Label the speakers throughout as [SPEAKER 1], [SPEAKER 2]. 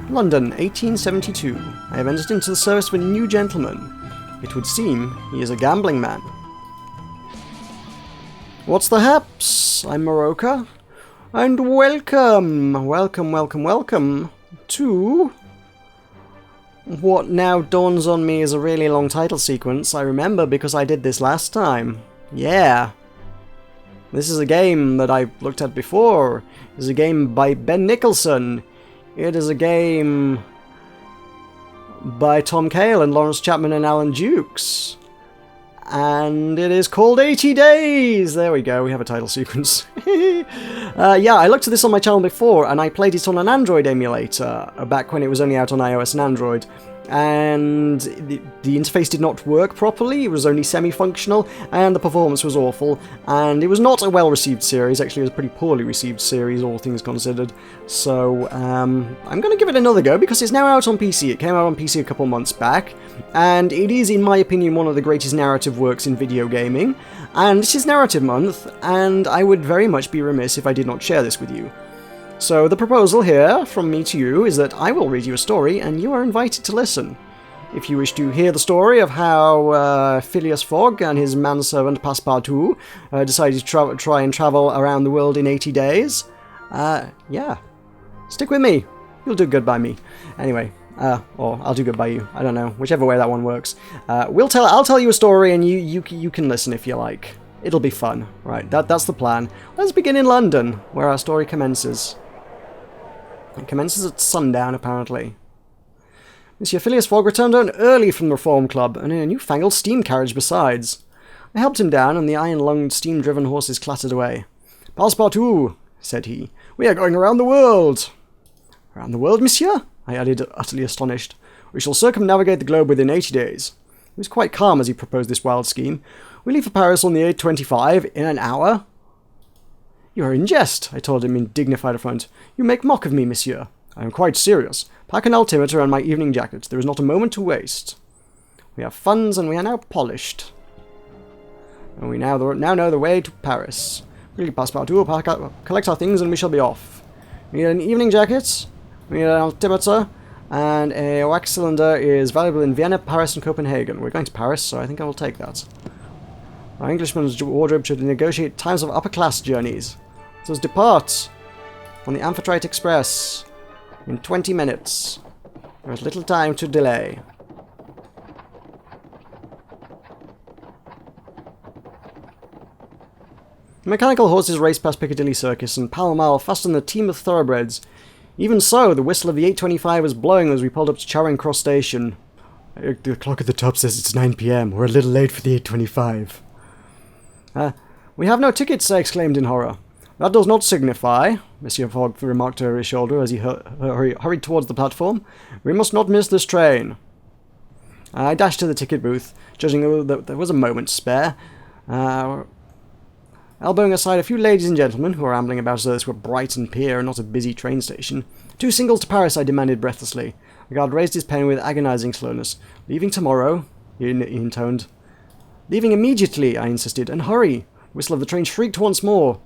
[SPEAKER 1] London, 1872. I have entered into the service of a new gentleman. It would seem he is a gambling man. What's the haps? I'm Moroka. And welcome to what now dawns on me is a really long title sequence. I remember because I did this last time. Yeah. This is a game that I looked at before. It is a game by Ben Nicholson. It is a game by Tom Kail and Laurence Chapman and Alan Dukes. And it is called 80 Days! There we go, we have a title sequence. Yeah, I looked at this on my channel before, and I played it on an Android emulator, back when it was only out on iOS and Android. And the interface did not work properly, it was only semi-functional, and the performance was awful, and it was not a well-received series. Actually, it was a pretty poorly received series, all things considered. So, I'm going to give it another go, because it's now out on PC. It came out on PC a couple months back, and it is, in my opinion, one of the greatest narrative works in video gaming, and this is Narrative Month, and I would very much be remiss if I did not share this with you. So the proposal here, from me to you, is that I will read you a story, and you are invited to listen. If you wish to hear the story of how Phileas Fogg and his manservant Passepartout decided to try and travel around the world in 80 days, yeah, stick with me. You'll do good by me. Anyway, or I'll do good by you. I don't know, whichever way that one works. I'll tell you a story, and you can listen if you like. It'll be fun. Right, that's the plan. Let's begin in London, where our story commences. It commences at sundown, apparently. Monsieur Phileas Fogg returned home early from the Reform Club, and in a newfangled steam carriage besides. I helped him down, and the iron-lunged, steam-driven horses clattered away. "Passepartout," said he, "we are going around the world." "Around the world, monsieur?" I added, utterly astonished. "We shall circumnavigate the globe within 80 days. He was quite calm as he proposed this wild scheme. "We leave for Paris on the 8:25, in an hour." "You are in jest," I told him in dignified affront. "You make mock of me, monsieur. I am quite serious. Pack an altimeter and my evening jacket. There is not a moment to waste. We have funds, and we are now polished. And we now know the way to Paris. Really, Passepartout, collect our things, and we shall be off. We need an evening jacket, we need an altimeter, and a wax cylinder is valuable in Vienna, Paris, and Copenhagen. We're going to Paris, so I think I will take that. Our Englishman's wardrobe should negotiate times of upper-class journeys. Let us depart on the Amphitrite Express in 20 minutes. There is little time to delay." The mechanical horses raced past Piccadilly Circus and Pall Mall faster than a team of thoroughbreds. Even so, the whistle of the 8:25 was blowing as we pulled up to Charing Cross Station. "The clock at the top says it's 9 p.m. We're a little late for the 8:25. "We have no tickets," I exclaimed in horror. "That does not signify," Monsieur Fogg remarked over his shoulder as he hurried towards the platform. "We must not miss this train." I dashed to the ticket booth, judging that there was a moment to spare. Elbowing aside a few ladies and gentlemen who were ambling about as though this were Brighton Pier and not a busy train station. "2 singles to Paris," I demanded breathlessly. The guard raised his pen with agonizing slowness. "Leaving tomorrow," he intoned. "Leaving immediately," I insisted, "and hurry." The whistle of the train shrieked once more.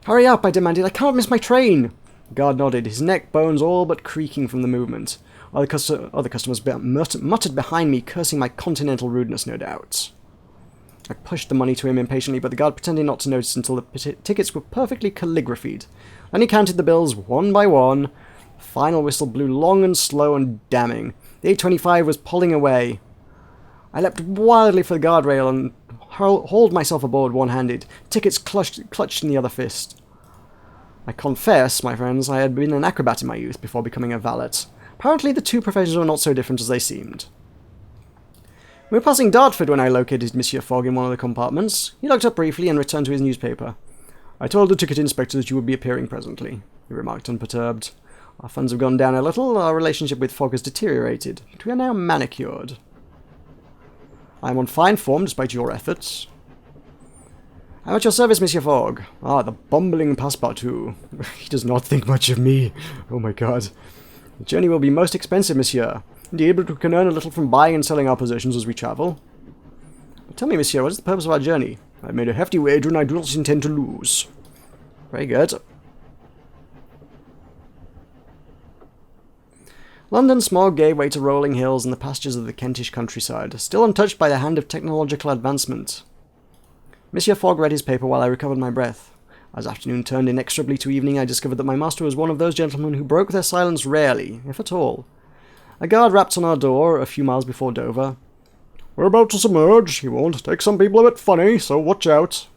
[SPEAKER 1] "Hurry up," I demanded. "I can't miss my train." The guard nodded, his neck bones all but creaking from the movement. Other customers muttered behind me, cursing my continental rudeness, no doubt. I pushed the money to him impatiently, but the guard pretended not to notice until the tickets were perfectly calligraphied. Then he counted the bills one by one. The final whistle blew long and slow and damning. The 8:25 was pulling away. I leapt wildly for the guardrail and hauled myself aboard one-handed, tickets clutched in the other fist. I confess, my friends, I had been an acrobat in my youth before becoming a valet. Apparently the two professions were not so different as they seemed. We were passing Dartford when I located Monsieur Fogg in one of the compartments. He looked up briefly and returned to his newspaper. "I told the ticket inspector that you would be appearing presently," he remarked, unperturbed. "Our funds have gone down a little, our relationship with Fogg has deteriorated, but we are now manicured. I am on fine form despite your efforts." "I'm at your service, Monsieur Fogg." "Ah, the bumbling Passepartout. He does not think much of me. Oh my god. The journey will be most expensive, monsieur. Indeed, but we can earn a little from buying and selling our possessions as we travel. But tell me, monsieur, what is the purpose of our journey? I've made a hefty wager and I do not intend to lose." "Very good." London's smog gave way to rolling hills and the pastures of the Kentish countryside, still untouched by the hand of technological advancement. Monsieur Fogg read his paper while I recovered my breath. As afternoon turned inexorably to evening, I discovered that my master was one of those gentlemen who broke their silence rarely, if at all. A guard rapped on our door a few miles before Dover. "We're about to submerge," he warned. "Take some people a bit funny, so watch out."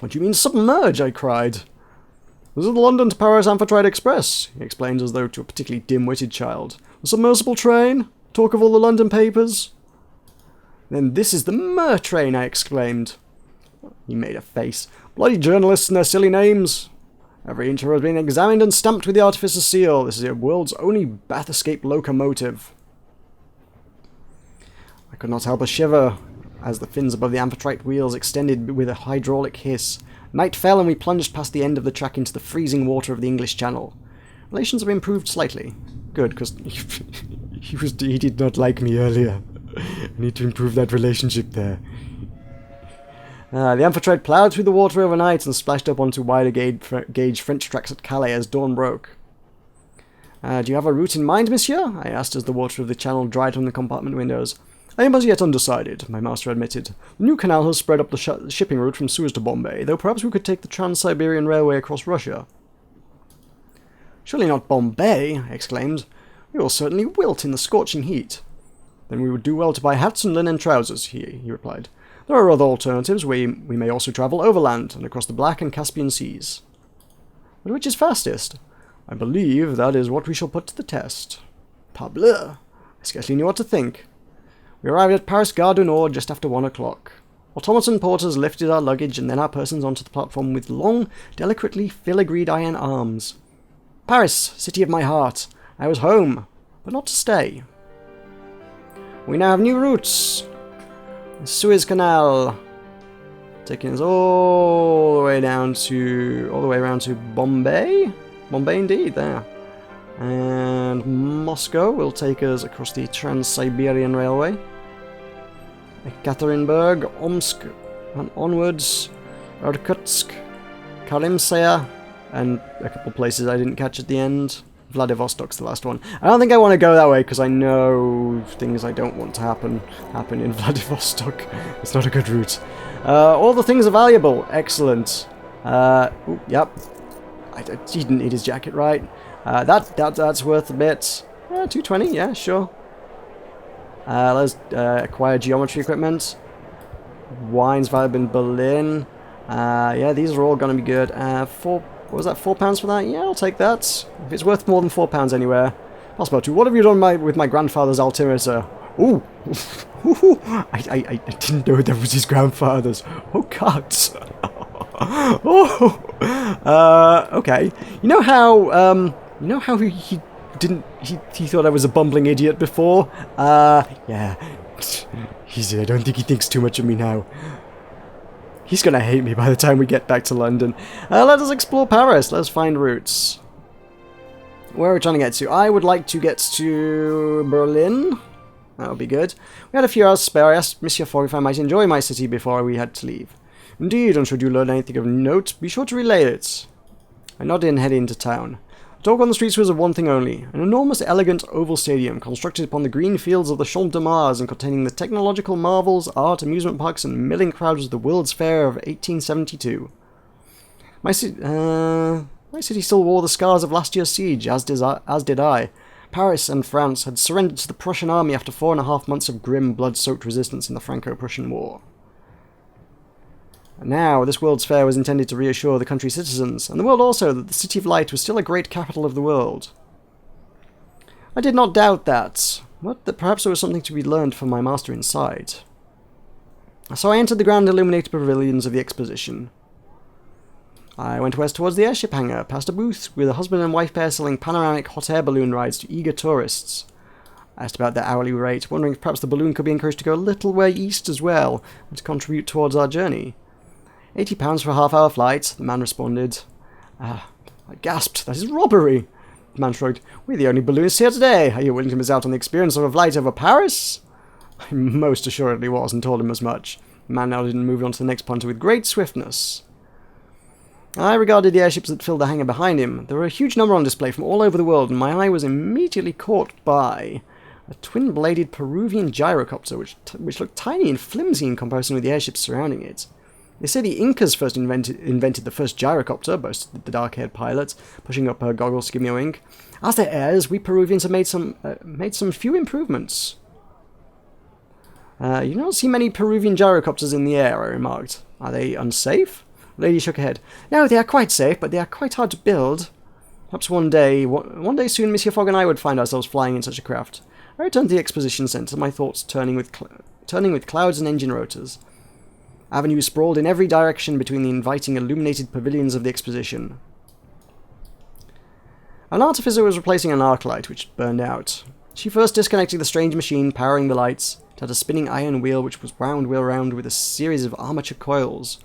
[SPEAKER 1] "What do you mean submerge?" I cried. "This is the London to Paris Amphitrite Express," he explained as though to a particularly dim-witted child. "The submersible train? Talk of all the London papers." "Then this is the Mer-Train," I exclaimed. He made a face. "Bloody journalists and their silly names. Every inch has been examined and stamped with the artificer's seal. This is the world's only bath-escape locomotive." I could not help a shiver as the fins above the amphitrite wheels extended with a hydraulic hiss. Night fell and we plunged past the end of the track into the freezing water of the English Channel. Relations have improved slightly. Good, because he did not like me earlier. I need to improve that relationship there. The amphitrite ploughed through the water overnight and splashed up onto wider gauge French tracks at Calais as dawn broke. "Do you have a route in mind, monsieur?" I asked as the water of the channel dried from the compartment windows. "I am as yet undecided," my master admitted. "The new canal has spread up the shipping route from Suez to Bombay, though perhaps we could take the Trans-Siberian Railway across Russia." "Surely not Bombay!" I exclaimed. "We will certainly wilt in the scorching heat." "Then we would do well to buy hats and linen trousers," he replied. "There are other alternatives. We may also travel overland and across the Black and Caspian Seas." "But which is fastest?" "I believe that is what we shall put to the test." Parbleu! I scarcely knew what to think. We arrived at Paris Gare du Nord just after 1 o'clock. Automaton porters lifted our luggage and then our persons onto the platform with long, delicately filigreed iron arms. Paris, city of my heart. I was home, but not to stay. We now have new routes. The Suez Canal, taking us all the way around to Bombay. Bombay indeed, there. And Moscow will take us across the Trans-Siberian Railway. Ekaterinburg, Omsk, and onwards, Irkutsk, Karimsea, and a couple places I didn't catch at the end. Vladivostok's the last one. I don't think I want to go that way because I know things I don't want to happen in Vladivostok. It's not a good route. All the things are valuable. Excellent. Yep. He didn't need his jacket, right? That's worth a bit. 220, yeah, sure. Let's acquire geometry equipment. Wines vibe in Berlin. Yeah, these are all going to be good. What was that, £4 for that? Yeah, I'll take that. If it's worth more than £4 anywhere. Passepartout, what have you done with my grandfather's altimeter? Ooh! I didn't know that was his grandfather's. Oh, God. Oh! Okay. You know how he thought I was a bumbling idiot before? Yeah. I don't think he thinks too much of me now. He's gonna hate me by the time we get back to London. Let us explore Paris. Let's find routes. Where are we trying to get to? I would like to get to Berlin. That would be good. We had a few hours spare. I asked Monsieur Fogg if I might enjoy my city before we had to leave. Indeed, and should you learn anything of note, be sure to relay it. I nodded and headed into town. Talk on the streets was of one thing only, an enormous, elegant oval stadium constructed upon the green fields of the Champ de Mars and containing the technological marvels, art, amusement parks, and milling crowds of the World's Fair of 1872. My city still wore the scars of last year's siege, as did I. Paris and France had surrendered to the Prussian army after 4.5 months of grim, blood-soaked resistance in the Franco-Prussian War. Now, this World's Fair was intended to reassure the country's citizens, and the world also, that the City of Light was still a great capital of the world. I did not doubt that, but that perhaps there was something to be learned from my master inside. So I entered the grand illuminated pavilions of the exposition. I went west towards the airship hangar, past a booth with a husband and wife pair selling panoramic hot air balloon rides to eager tourists. I asked about their hourly rate, wondering if perhaps the balloon could be encouraged to go a little way east as well, and to contribute towards our journey. £80 for a half-hour flight, the man responded. I gasped. That is robbery. The man shrugged. We're the only balloonists here today. Are you willing to miss out on the experience of a flight over Paris? I most assuredly was, and told him as much. The man nodded and moved on to the next punter with great swiftness. I regarded the airships that filled the hangar behind him. There were a huge number on display from all over the world, and my eye was immediately caught by a twin-bladed Peruvian gyrocopter, which looked tiny and flimsy in comparison with the airships surrounding it. They say the Incas first invented the first gyrocopter, boasted the dark-haired pilot, pushing up her goggles to give me a wink. As their heirs, we Peruvians have made some few improvements. You don't see many Peruvian gyrocopters in the air, I remarked. Are they unsafe? The lady shook her head. No, they are quite safe, but they are quite hard to build. Perhaps one day soon, Monsieur Fogg and I would find ourselves flying in such a craft. I returned to the exposition centre, my thoughts turning with clouds and engine rotors. Avenues sprawled in every direction between the inviting illuminated pavilions of the exposition. An artificer was replacing an arc light, which burned out. She first disconnected the strange machine powering the lights. It had a spinning iron wheel which was wound around with a series of armature coils.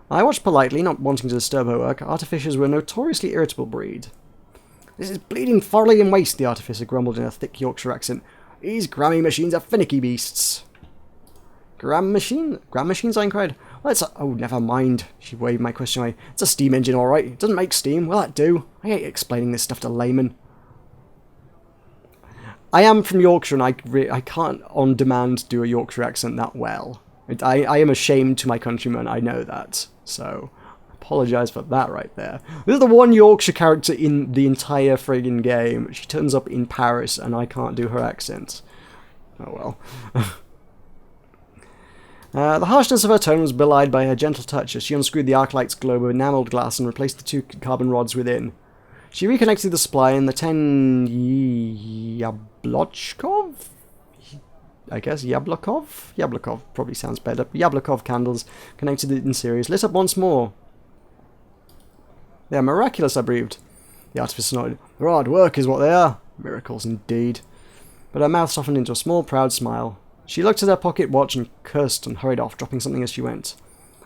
[SPEAKER 1] I watched politely, not wanting to disturb her work. Artificers were a notoriously irritable breed. This is bleeding thoroughly in waste, the artificer grumbled in a thick Yorkshire accent. These Grammy machines are finicky beasts. Gram machines? I inquired. Well, oh, never mind. She waved my question away. It's a steam engine, all right. It doesn't make steam. Will that do? I hate explaining this stuff to laymen. I am from Yorkshire, and I can't on demand do a Yorkshire accent that well. I am ashamed to my countrymen, I know that. So, I apologise for that right there. This is the one Yorkshire character in the entire friggin' game. She turns up in Paris, and I can't do her accent. Oh well. The harshness of her tone was belied by her gentle touch as she unscrewed the arc light's globe of enamelled glass and replaced the 2 carbon rods within. She reconnected the supply and the 10 Yablokov? I guess Yablokov? Yablokov probably sounds better. Yablokov candles connected it in series, lit up once more. They are miraculous, I breathed. The artificer nodded. Their hard work is what they are. Miracles indeed. But her mouth softened into a small, proud smile. She looked at her pocket watch and cursed and hurried off, dropping something as she went.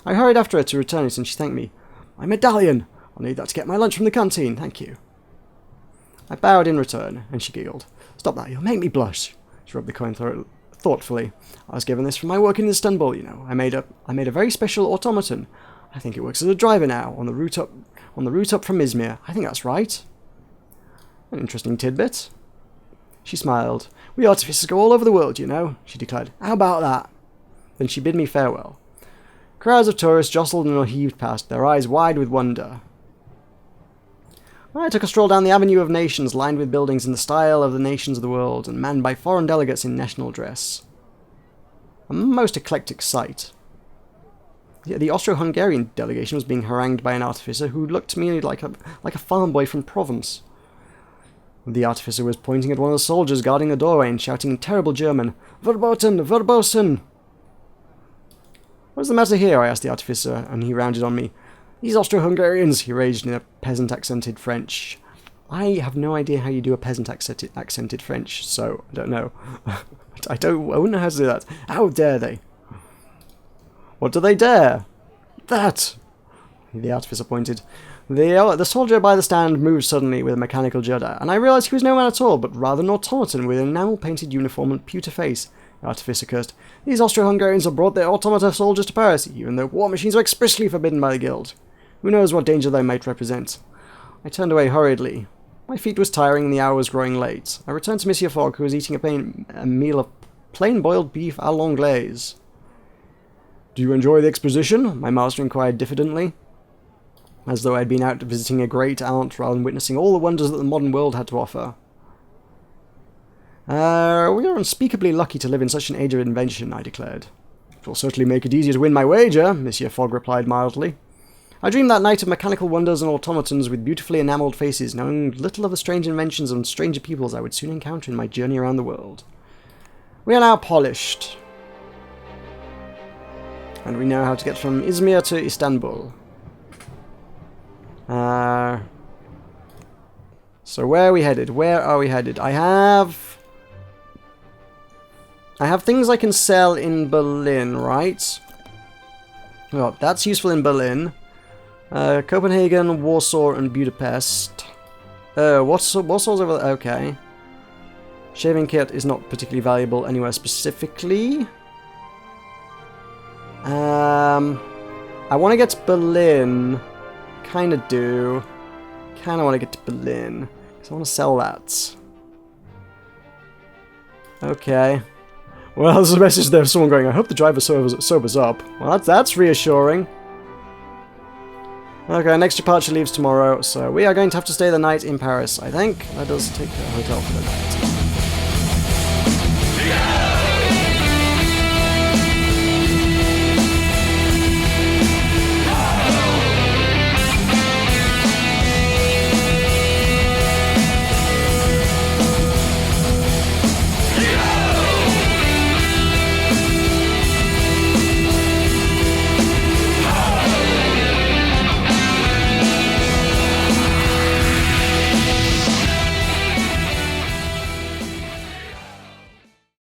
[SPEAKER 1] I hurried after her to return it, and she thanked me. My medallion! I'll need that to get my lunch from the canteen, thank you. I bowed in return, and she giggled. Stop that, you'll make me blush. She rubbed the coin thoughtfully. I was given this for my work in Istanbul, you know. I made a very special automaton. I think it works as a driver now, on the route up from Izmir. I think that's right. An interesting tidbit. She smiled. We artificers go all over the world, you know, she declared. How about that? Then she bid me farewell. Crowds of tourists jostled and heaved past, their eyes wide with wonder. I took a stroll down the Avenue of Nations, lined with buildings in the style of the nations of the world, and manned by foreign delegates in national dress. A most eclectic sight. The Austro-Hungarian delegation was being harangued by an artificer who looked to me like a farm boy from Provence. The artificer was pointing at one of the soldiers guarding the doorway and shouting in terrible German, Verboten! Verboten! What's the matter here? I asked the artificer, and he rounded on me. These Austro-Hungarians, he raged in a peasant-accented French. I have no idea how you do a peasant-accented French, so I don't know. I wouldn't know how to do that. How dare they? What do they dare? That! The artificer pointed. The soldier by the stand moved suddenly with a mechanical judder, and I realised he was no man at all, but rather an automaton with an enamel-painted uniform and pewter face. The artificer cursed. These Austro-Hungarians have brought their automata soldiers to Paris, even though war machines are expressly forbidden by the Guild. Who knows what danger they might represent? I turned away hurriedly. My feet was tiring and the hour was growing late. I returned to Monsieur Fogg, who was eating a meal of plain boiled beef à l'anglaise. Do you enjoy the exposition? My master inquired diffidently, as though I had been out visiting a great aunt rather than witnessing all the wonders that the modern world had to offer. We are unspeakably lucky to live in such an age of invention, I declared. It will certainly make it easier to win my wager, Monsieur Fogg replied mildly. I dreamed that night of mechanical wonders and automatons with beautifully enamelled faces, knowing little of the strange inventions and stranger peoples I would soon encounter in my journey around the world. We are now polished. And we know how to get from Izmir to Istanbul. So where are we headed? Where are we headed? I have things I can sell in Berlin, right? Well, that's useful in Berlin. Copenhagen, Warsaw, and Budapest. Warsaw's over there. Okay. Shaving kit is not particularly valuable anywhere specifically. I want to get to Berlin. kind of do. Kind of want to get to Berlin. Because I want to sell that. Okay. Well, there's a message there of someone going, I hope the driver sobers up. Well, that's reassuring. Okay, next departure leaves tomorrow, so we are going to have to stay the night in Paris, I think. That does take a hotel for the night.